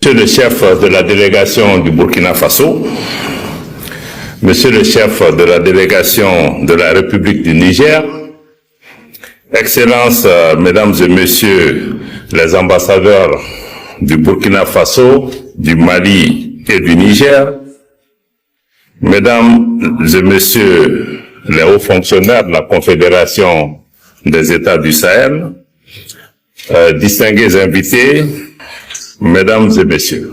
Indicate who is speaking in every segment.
Speaker 1: Monsieur le chef de la délégation du Burkina Faso, Monsieur le chef de la délégation de la République du Niger, Excellences, Mesdames et Messieurs les ambassadeurs du Burkina Faso, du Mali et du Niger, Mesdames et Messieurs les hauts fonctionnaires de la Confédération des États du Sahel, distingués invités, Mesdames et Messieurs.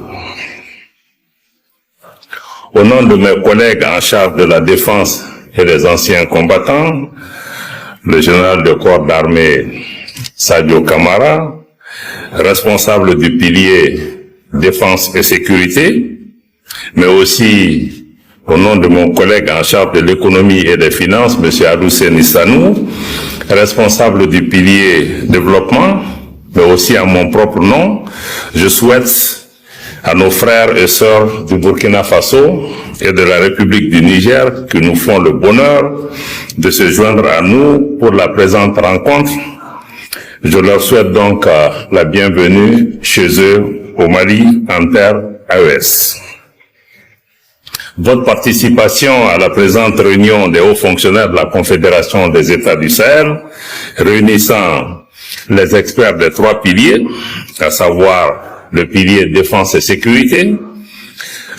Speaker 1: Au nom de mes collègues en charge de la défense et des anciens combattants, le général de corps d'armée Sadio Kamara, responsable du pilier défense et sécurité, mais aussi au nom de mon collègue en charge de l'économie et des finances, M. Aloussé Nissanou, responsable du pilier développement, mais aussi à mon propre nom, je souhaite à nos frères et sœurs du Burkina Faso et de la République du Niger qui nous font le bonheur de se joindre à nous pour la présente rencontre. Je leur souhaite donc la bienvenue chez eux au Mali en terre AES. Votre participation à la présente réunion des hauts fonctionnaires de la Confédération des États du Sahel, réunissant les experts des trois piliers, à savoir le pilier défense et sécurité,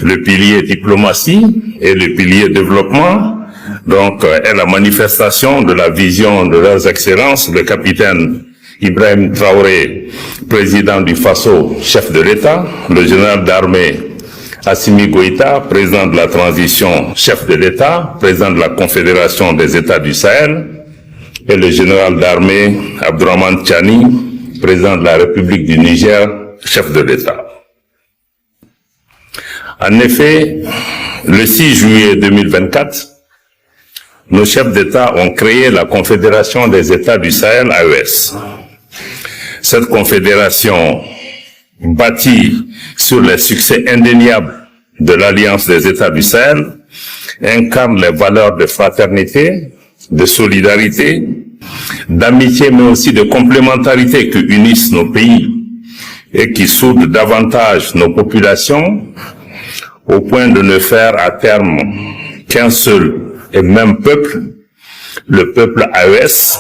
Speaker 1: le pilier diplomatie et le pilier développement, donc est la manifestation de la vision de leurs excellences, le capitaine Ibrahim Traoré, président du Faso, chef de l'État, le général d'armée Assimi Goïta, président de la transition, chef de l'État, président de la Confédération des États du Sahel, et le général d'armée Abdourahmane Tchani, président de la République du Niger, chef de l'État. En effet, le 6 juillet 2024, nos chefs d'État ont créé la Confédération des États du Sahel, AES. Cette confédération, bâtie sur les succès indéniables de l'Alliance des États du Sahel, incarne les valeurs de fraternité, de solidarité, d'amitié, mais aussi de complémentarité qui unissent nos pays et qui soudent davantage nos populations au point de ne faire à terme qu'un seul et même peuple, le peuple AES,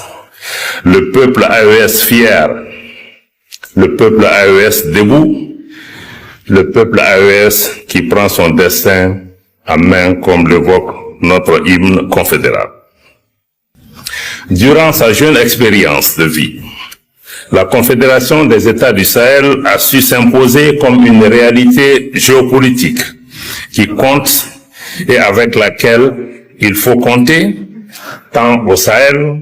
Speaker 1: le peuple AES fier, le peuple AES debout, le peuple AES qui prend son destin à main comme l'évoque notre hymne confédéral. Durant sa jeune expérience de vie, la Confédération des États du Sahel a su s'imposer comme une réalité géopolitique qui compte et avec laquelle il faut compter tant au Sahel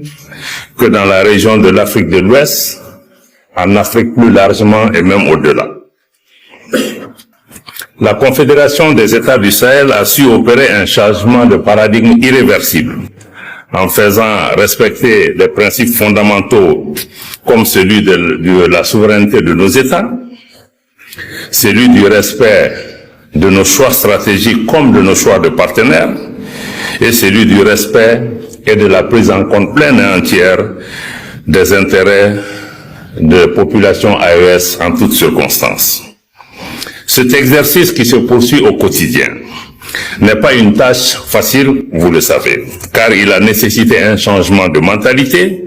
Speaker 1: que dans la région de l'Afrique de l'Ouest, en Afrique plus largement et même au-delà. La Confédération des États du Sahel a su opérer un changement de paradigme irréversible en faisant respecter les principes fondamentaux comme celui de la souveraineté de nos États, celui du respect de nos choix stratégiques comme de nos choix de partenaires, et celui du respect et de la prise en compte pleine et entière des intérêts de population AES en toutes circonstances. Cet exercice qui se poursuit au quotidien n'est pas une tâche facile, vous le savez, car il a nécessité un changement de mentalité,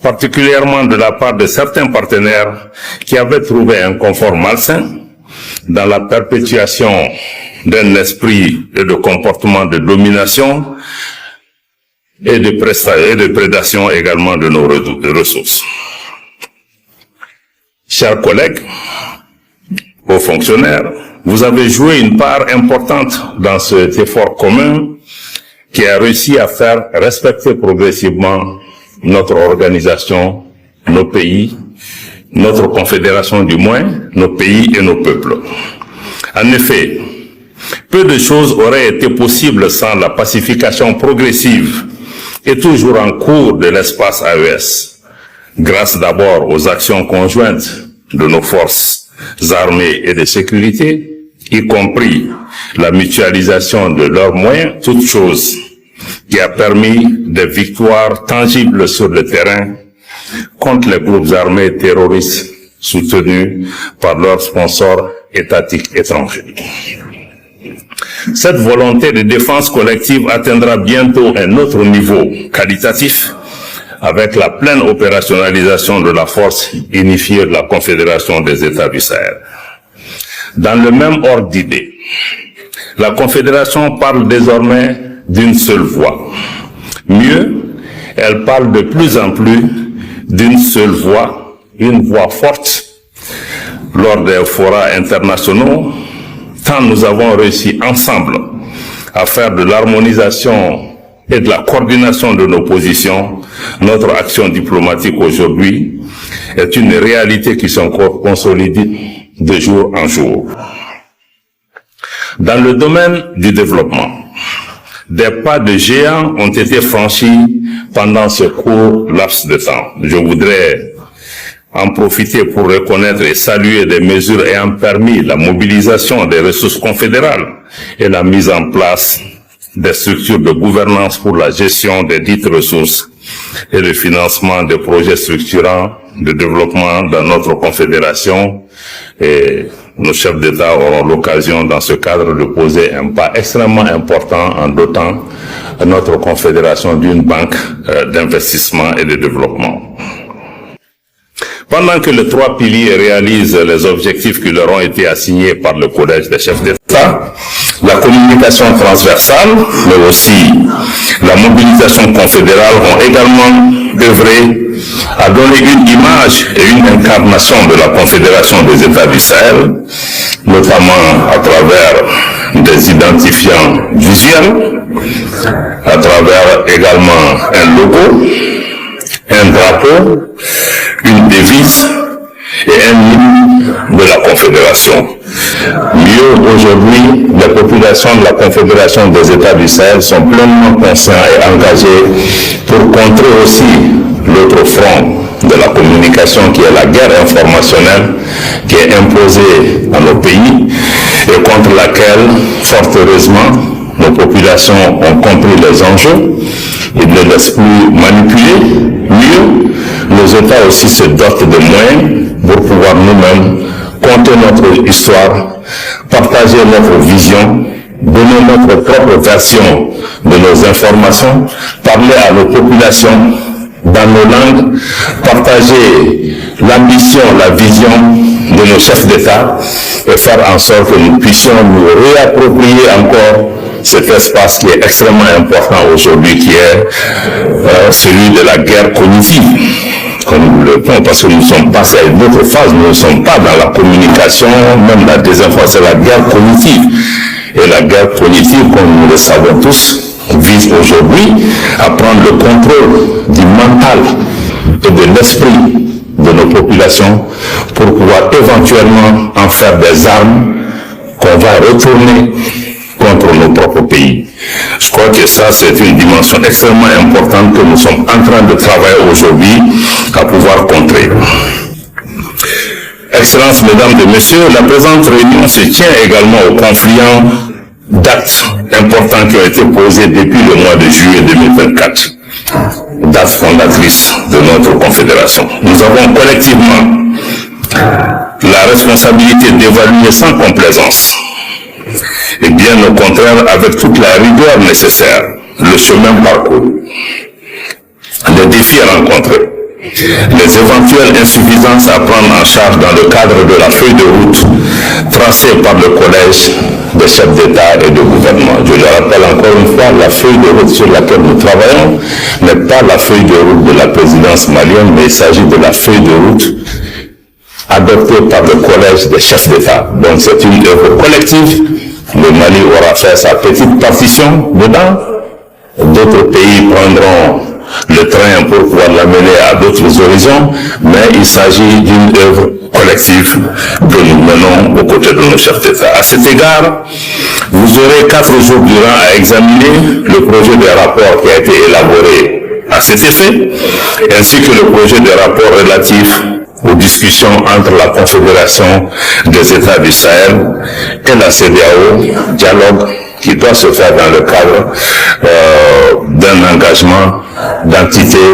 Speaker 1: particulièrement de la part de certains partenaires qui avaient trouvé un confort malsain dans la perpétuation d'un esprit et de comportement de domination et de prédation également de nos ressources. Chers collègues, hauts fonctionnaires, vous avez joué une part importante dans cet effort commun qui a réussi à faire respecter progressivement notre organisation, nos pays, notre confédération du moins, nos pays et nos peuples. En effet, peu de choses auraient été possibles sans la pacification progressive et toujours en cours de l'espace AES, grâce d'abord aux actions conjointes de nos forces armées et de sécurité, y compris la mutualisation de leurs moyens, toute chose qui a permis des victoires tangibles sur le terrain contre les groupes armés terroristes soutenus par leurs sponsors étatiques étrangers. Cette volonté de défense collective atteindra bientôt un autre niveau qualitatif avec la pleine opérationnalisation de la force unifiée de la Confédération des États du Sahel. Dans le même ordre d'idées, la Confédération parle désormais d'une seule voix. Mieux, elle parle de plus en plus d'une seule voix, une voix forte. Lors des forats internationaux, tant nous avons réussi ensemble à faire de l'harmonisation et de la coordination de nos positions, notre action diplomatique aujourd'hui est une réalité qui s'encore consolide de jour en jour. Dans le domaine du développement, des pas de géants ont été franchis pendant ce court laps de temps. Je voudrais en profiter pour reconnaître et saluer des mesures ayant permis la mobilisation des ressources confédérales et la mise en place des structures de gouvernance pour la gestion des dites ressources et le financement des projets structurants de développement dans notre confédération. Et nos chefs d'État auront l'occasion dans ce cadre de poser un pas extrêmement important en dotant notre confédération d'une banque d'investissement et de développement. Pendant que les trois piliers réalisent les objectifs qui leur ont été assignés par le Collège des chefs d'État, la communication transversale, mais aussi la mobilisation confédérale ont également œuvré à donner une image et une incarnation de la Confédération des États du Sahel, notamment à travers des identifiants visuels, à travers également un logo, un drapeau, une devise et un hymne de la Confédération. Mieux, aujourd'hui, les populations de la Confédération des États du Sahel sont pleinement conscients et engagés pour contrer aussi l'autre front de la communication qui est la guerre informationnelle qui est imposée à nos pays et contre laquelle, fort heureusement, nos populations ont compris les enjeux. Ils ne laissent plus manipuler. Mieux, nos États aussi se dotent de moyens pour pouvoir nous-mêmes conter notre histoire, partager notre vision, donner notre propre version de nos informations, parler à nos populations dans nos langues, partager l'ambition, la vision de nos chefs d'État et faire en sorte que nous puissions nous réapproprier encore cet espace qui est extrêmement important aujourd'hui, qui est celui de la guerre cognitive. Comme le point, parce que nous sommes passés à une autre phase, nous ne sommes pas dans la communication, même la désinformation, c'est la guerre cognitive. Et la guerre cognitive, comme nous le savons tous, vise aujourd'hui à prendre le contrôle du mental et de l'esprit de nos populations pour pouvoir éventuellement en faire des armes qu'on va retourner contre nos propres pays. Je crois que ça, c'est une dimension extrêmement importante que nous sommes en train de travailler aujourd'hui à pouvoir contrer. Excellences, Mesdames et Messieurs, la présente réunion se tient également au confluent d'actes importants qui ont été posés depuis le mois de juillet 2024, date fondatrice de notre confédération. Nous avons collectivement la responsabilité d'évaluer sans complaisance et bien au contraire avec toute la rigueur nécessaire le chemin parcouru, les défis rencontrés, les éventuelles insuffisances à prendre en charge dans le cadre de la feuille de route tracée par le Collège des chefs d'État et de gouvernement. Je le rappelle encore une fois, la feuille de route sur laquelle nous travaillons n'est pas la feuille de route de la présidence malienne, mais il s'agit de la feuille de route adoptée par le Collège des chefs d'État. Donc c'est une œuvre collective. Le Mali aura fait sa petite partition dedans. D'autres pays prendront le train pour pouvoir l'amener à d'autres horizons, mais il s'agit d'une œuvre collective que nous menons aux côtés de nos chefs d'État. À cet égard, vous aurez 4 jours durant à examiner le projet de rapport qui a été élaboré à cet effet, ainsi que le projet de rapport relatif aux discussions entre la Confédération des États du Sahel et la CEDEAO, dialogue qui doit se faire dans le cadre d'un engagement d'entité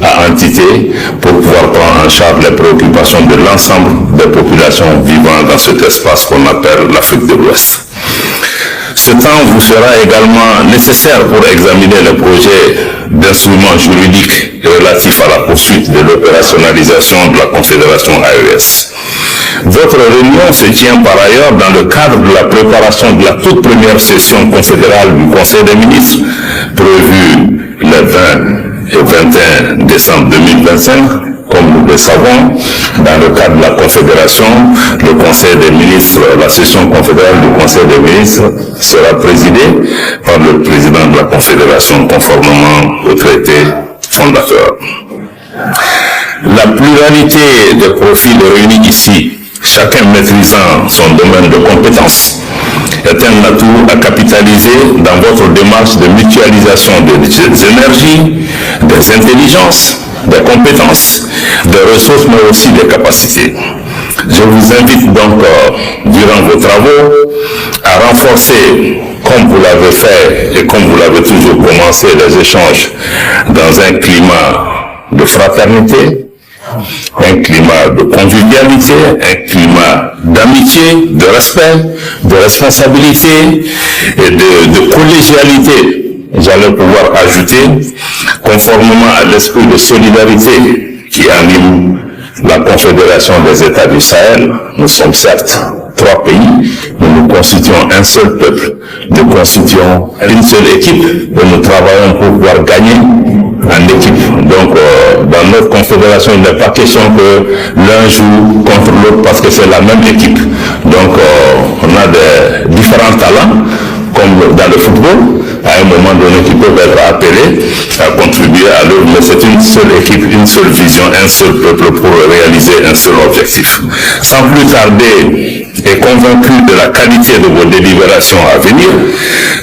Speaker 1: à entité pour pouvoir prendre en charge les préoccupations de l'ensemble des populations vivant dans cet espace qu'on appelle l'Afrique de l'Ouest. Ce temps vous sera également nécessaire pour examiner le projet d'instruments juridiques relatifs à la poursuite de l'opérationnalisation de la Confédération AES. Votre réunion se tient par ailleurs dans le cadre de la préparation de la toute première session confédérale du Conseil des ministres, prévue le 20 et 21 décembre 2025. Comme nous le savons, dans le cadre de la Confédération, le Conseil des ministres, la session confédérale du Conseil des ministres sera présidée par le président de la Confédération conformément au traité fondateur. La pluralité des profils réunis ici, chacun maîtrisant son domaine de compétences, est un atout à capitaliser dans votre démarche de mutualisation des énergies, des intelligences, des compétences, des ressources, mais aussi des capacités. Je vous invite donc, durant vos travaux, à renforcer, comme vous l'avez fait et comme vous l'avez toujours commencé, les échanges dans un climat de fraternité, un climat de convivialité, un climat d'amitié, de respect, de responsabilité et de collégialité. J'allais pouvoir ajouter, conformément à l'esprit de solidarité qui anime la Confédération des États du Sahel, nous sommes certes 3 pays, mais nous constituons un seul peuple, nous constituons une seule équipe et nous travaillons pour pouvoir gagner en équipe. Donc, dans notre confédération, il n'est pas question que l'un joue contre l'autre parce que c'est la même équipe. Donc, on a des différents talents, comme dans le football, à un moment donné, qui peuvent être appelés à contribuer à l'œuvre, mais c'est une seule équipe, une seule vision, un seul peuple pour réaliser un seul objectif. Sans plus tarder, et convaincu de la qualité de vos délibérations à venir,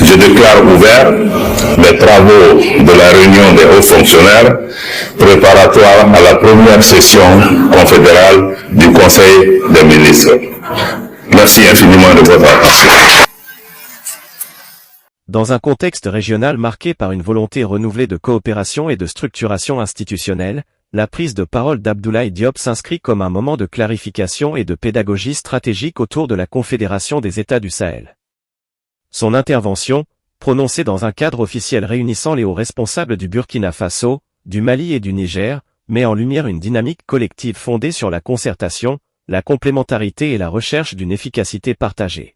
Speaker 1: je déclare ouvert les travaux de la réunion des hauts fonctionnaires préparatoires à la première session confédérale du Conseil des ministres. Merci infiniment de votre attention.
Speaker 2: Dans un contexte régional marqué par une volonté renouvelée de coopération et de structuration institutionnelle, la prise de parole d'Abdoulaye Diop s'inscrit comme un moment de clarification et de pédagogie stratégique autour de la Confédération des États du Sahel. Son intervention, prononcée dans un cadre officiel réunissant les hauts responsables du Burkina Faso, du Mali et du Niger, met en lumière une dynamique collective fondée sur la concertation, la complémentarité et la recherche d'une efficacité partagée.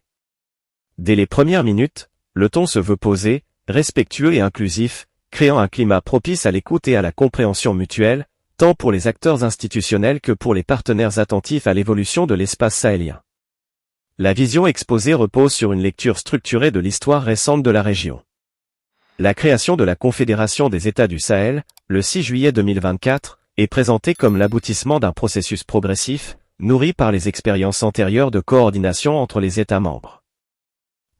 Speaker 2: Dès les premières minutes, le ton se veut posé, respectueux et inclusif, créant un climat propice à l'écoute et à la compréhension mutuelle, tant pour les acteurs institutionnels que pour les partenaires attentifs à l'évolution de l'espace sahélien. La vision exposée repose sur une lecture structurée de l'histoire récente de la région. La création de la Confédération des États du Sahel, le 6 juillet 2024, est présentée comme l'aboutissement d'un processus progressif, nourri par les expériences antérieures de coordination entre les États membres.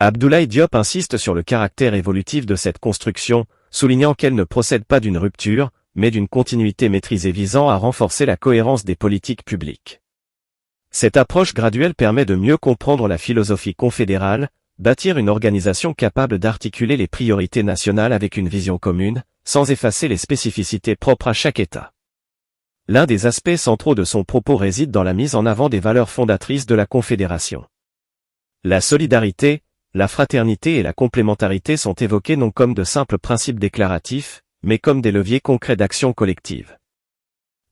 Speaker 2: Abdoulaye Diop insiste sur le caractère évolutif de cette construction, soulignant qu'elle ne procède pas d'une rupture, mais d'une continuité maîtrisée visant à renforcer la cohérence des politiques publiques. Cette approche graduelle permet de mieux comprendre la philosophie confédérale, bâtir une organisation capable d'articuler les priorités nationales avec une vision commune, sans effacer les spécificités propres à chaque État. L'un des aspects centraux de son propos réside dans la mise en avant des valeurs fondatrices de la Confédération. La solidarité, la fraternité et la complémentarité sont évoqués non comme de simples principes déclaratifs, mais comme des leviers concrets d'action collective.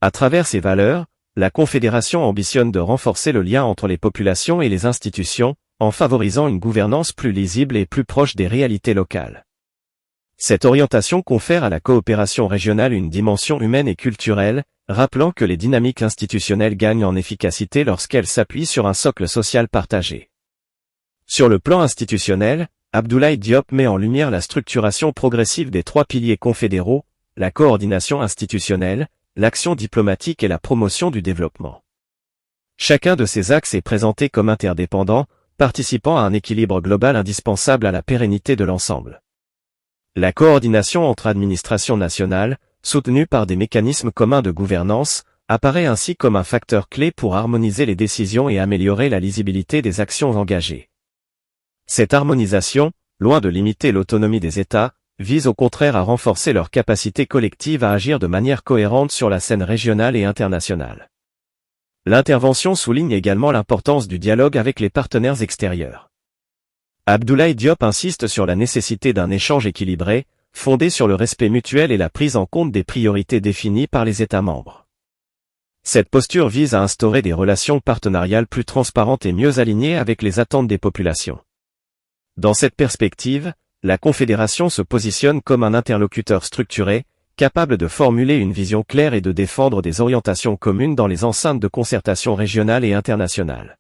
Speaker 2: À travers ces valeurs, la Confédération ambitionne de renforcer le lien entre les populations et les institutions, en favorisant une gouvernance plus lisible et plus proche des réalités locales. Cette orientation confère à la coopération régionale une dimension humaine et culturelle, rappelant que les dynamiques institutionnelles gagnent en efficacité lorsqu'elles s'appuient sur un socle social partagé. Sur le plan institutionnel, Abdoulaye Diop met en lumière la structuration progressive des 3 piliers confédéraux, la coordination institutionnelle, l'action diplomatique et la promotion du développement. Chacun de ces axes est présenté comme interdépendant, participant à un équilibre global indispensable à la pérennité de l'ensemble. La coordination entre administrations nationales, soutenue par des mécanismes communs de gouvernance, apparaît ainsi comme un facteur clé pour harmoniser les décisions et améliorer la lisibilité des actions engagées. Cette harmonisation, loin de limiter l'autonomie des États, vise au contraire à renforcer leur capacité collective à agir de manière cohérente sur la scène régionale et internationale. L'intervention souligne également l'importance du dialogue avec les partenaires extérieurs. Abdoulaye Diop insiste sur la nécessité d'un échange équilibré, fondé sur le respect mutuel et la prise en compte des priorités définies par les États membres. Cette posture vise à instaurer des relations partenariales plus transparentes et mieux alignées avec les attentes des populations. Dans cette perspective, la Confédération se positionne comme un interlocuteur structuré, capable de formuler une vision claire et de défendre des orientations communes dans les enceintes de concertation régionale et internationale.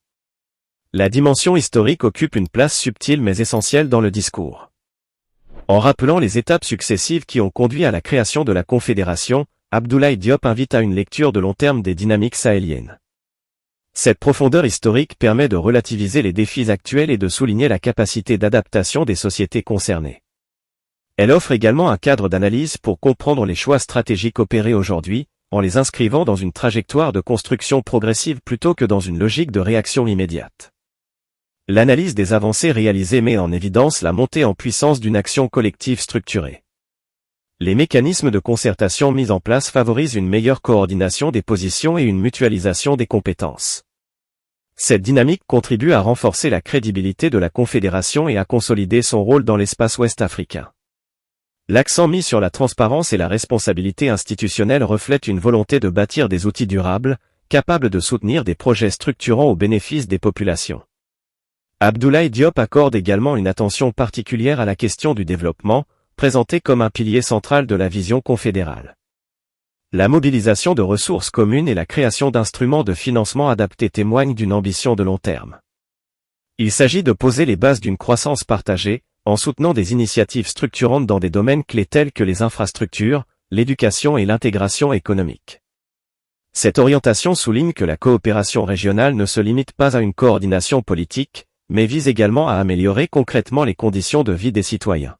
Speaker 2: La dimension historique occupe une place subtile mais essentielle dans le discours. En rappelant les étapes successives qui ont conduit à la création de la Confédération, Abdoulaye Diop invite à une lecture de long terme des dynamiques sahéliennes. Cette profondeur historique permet de relativiser les défis actuels et de souligner la capacité d'adaptation des sociétés concernées. Elle offre également un cadre d'analyse pour comprendre les choix stratégiques opérés aujourd'hui, en les inscrivant dans une trajectoire de construction progressive plutôt que dans une logique de réaction immédiate. L'analyse des avancées réalisées met en évidence la montée en puissance d'une action collective structurée. Les mécanismes de concertation mis en place favorisent une meilleure coordination des positions et une mutualisation des compétences. Cette dynamique contribue à renforcer la crédibilité de la Confédération et à consolider son rôle dans l'espace ouest-africain. L'accent mis sur la transparence et la responsabilité institutionnelle reflète une volonté de bâtir des outils durables, capables de soutenir des projets structurants au bénéfice des populations. Abdoulaye Diop accorde également une attention particulière à la question du développement, présentée comme un pilier central de la vision confédérale. La mobilisation de ressources communes et la création d'instruments de financement adaptés témoignent d'une ambition de long terme. Il s'agit de poser les bases d'une croissance partagée, en soutenant des initiatives structurantes dans des domaines clés tels que les infrastructures, l'éducation et l'intégration économique. Cette orientation souligne que la coopération régionale ne se limite pas à une coordination politique, mais vise également à améliorer concrètement les conditions de vie des citoyens.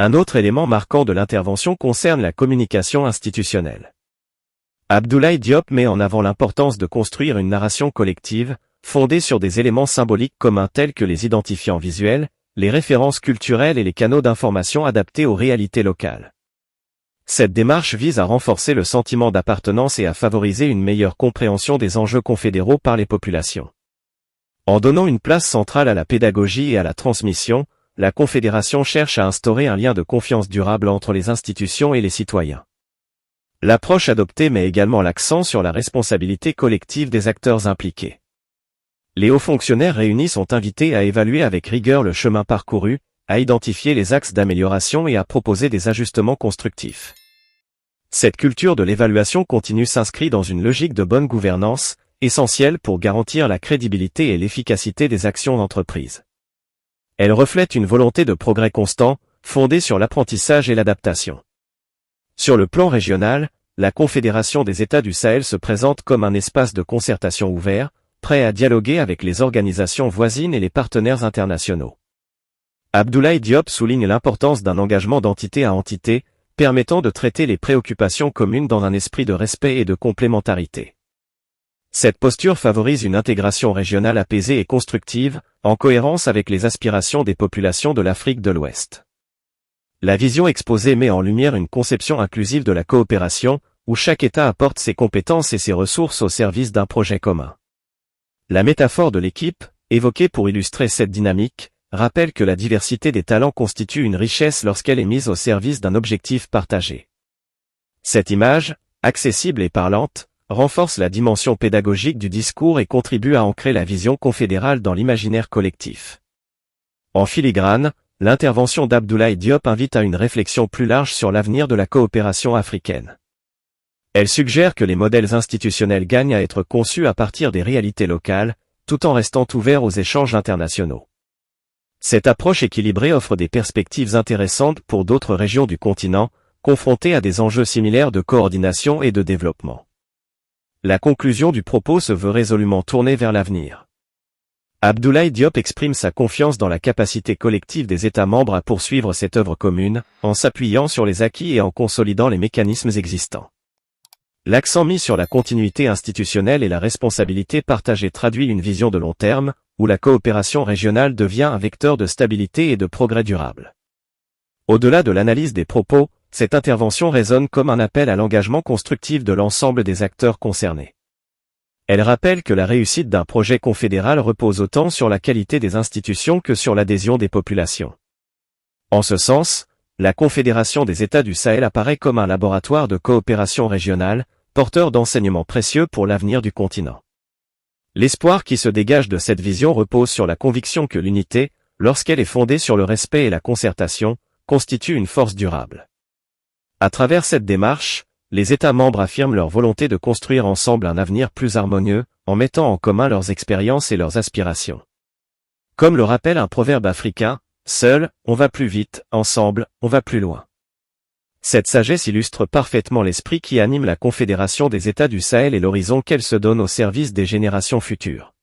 Speaker 2: Un autre élément marquant de l'intervention concerne la communication institutionnelle. Abdoulaye Diop met en avant l'importance de construire une narration collective, fondée sur des éléments symboliques communs tels que les identifiants visuels, les références culturelles et les canaux d'information adaptés aux réalités locales. Cette démarche vise à renforcer le sentiment d'appartenance et à favoriser une meilleure compréhension des enjeux confédéraux par les populations. En donnant une place centrale à la pédagogie et à la transmission, la Confédération cherche à instaurer un lien de confiance durable entre les institutions et les citoyens. L'approche adoptée met également l'accent sur la responsabilité collective des acteurs impliqués. Les hauts fonctionnaires réunis sont invités à évaluer avec rigueur le chemin parcouru, à identifier les axes d'amélioration et à proposer des ajustements constructifs. Cette culture de l'évaluation continue s'inscrit dans une logique de bonne gouvernance, essentielle pour garantir la crédibilité et l'efficacité des actions d'entreprise. Elle reflète une volonté de progrès constant, fondée sur l'apprentissage et l'adaptation. Sur le plan régional, la Confédération des États du Sahel se présente comme un espace de concertation ouvert, prêt à dialoguer avec les organisations voisines et les partenaires internationaux. Abdoulaye Diop souligne l'importance d'un engagement d'entité à entité, permettant de traiter les préoccupations communes dans un esprit de respect et de complémentarité. Cette posture favorise une intégration régionale apaisée et constructive, en cohérence avec les aspirations des populations de l'Afrique de l'Ouest. La vision exposée met en lumière une conception inclusive de la coopération, où chaque État apporte ses compétences et ses ressources au service d'un projet commun. La métaphore de l'équipe, évoquée pour illustrer cette dynamique, rappelle que la diversité des talents constitue une richesse lorsqu'elle est mise au service d'un objectif partagé. Cette image, accessible et parlante, renforce la dimension pédagogique du discours et contribue à ancrer la vision confédérale dans l'imaginaire collectif. En filigrane, l'intervention d'Abdoulaye Diop invite à une réflexion plus large sur l'avenir de la coopération africaine. Elle suggère que les modèles institutionnels gagnent à être conçus à partir des réalités locales, tout en restant ouverts aux échanges internationaux. Cette approche équilibrée offre des perspectives intéressantes pour d'autres régions du continent, confrontées à des enjeux similaires de coordination et de développement. La conclusion du propos se veut résolument tournée vers l'avenir. Abdoulaye Diop exprime sa confiance dans la capacité collective des États membres à poursuivre cette œuvre commune, en s'appuyant sur les acquis et en consolidant les mécanismes existants. L'accent mis sur la continuité institutionnelle et la responsabilité partagée traduit une vision de long terme, où la coopération régionale devient un vecteur de stabilité et de progrès durable. Au-delà de l'analyse des propos, cette intervention résonne comme un appel à l'engagement constructif de l'ensemble des acteurs concernés. Elle rappelle que la réussite d'un projet confédéral repose autant sur la qualité des institutions que sur l'adhésion des populations. En ce sens, la Confédération des États du Sahel apparaît comme un laboratoire de coopération régionale, porteur d'enseignements précieux pour l'avenir du continent. L'espoir qui se dégage de cette vision repose sur la conviction que l'unité, lorsqu'elle est fondée sur le respect et la concertation, constitue une force durable. À travers cette démarche, les États membres affirment leur volonté de construire ensemble un avenir plus harmonieux, en mettant en commun leurs expériences et leurs aspirations. Comme le rappelle un proverbe africain, « Seul, on va plus vite, ensemble, on va plus loin ». Cette sagesse illustre parfaitement l'esprit qui anime la Confédération des États du Sahel et l'horizon qu'elle se donne au service des générations futures.